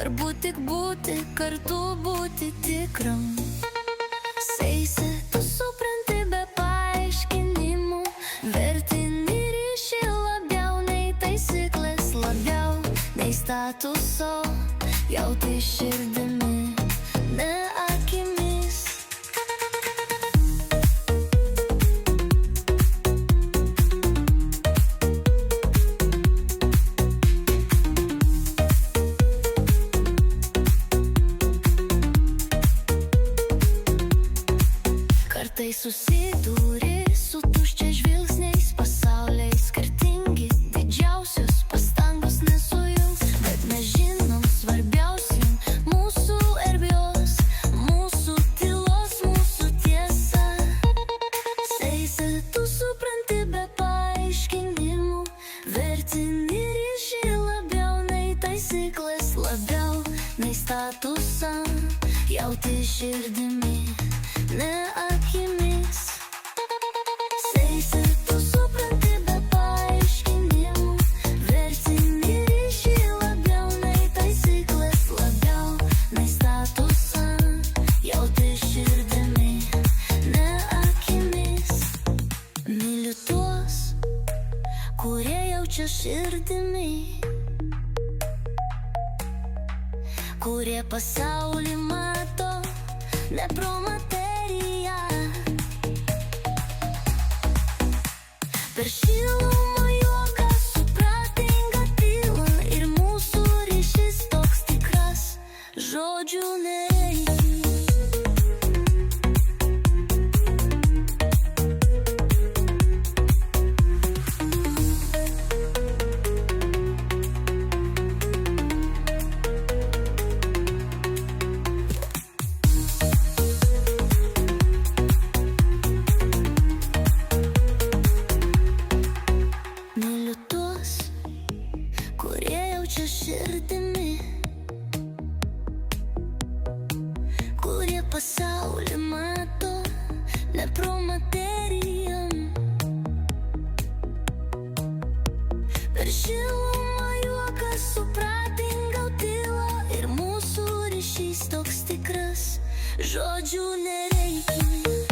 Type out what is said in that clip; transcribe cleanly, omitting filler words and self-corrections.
Svarbu tik būti kartu, būti tikram. Seisi, tu supranti be paaiškinimų, vertini ryšį labiau nei taisyklės, labiau nei statuso, jauti širdimi, ne akimis. Kartai susidūri su tuščia žvilgsniais, pasauliai skirtingi, didžiausios pastangos nesujungs, bet mes žinom svarbiausia mūsų erdvės, mūsų tylos, mūsų tiesa. Seisi, tu supranti be paaiškinimų, vertini ryšį labiau nei taisyklės, labiau nei statusą, jauti širdimi, ne akimis. Seisi, tu supranti be paaiškinimų, vertini ryšį labiau nei taisyklės, labiau nei statusą, jauti širdimi, ne akimis. Myliu tuos, kurie jaučia širdimi, kurie pasaulį mato ne pro materiją. Per šilumą, juoką, supratingą tylą ir mūsų ryšys toks tikras, žodžių nereikia. Myliu tuos, kurie jaučia širdimi, kurie pasaulį mato ne pro materiją. Per šilumą, juoką, supratingą tylą ir mūsų ryšys toks tikras, žodžių nereikia.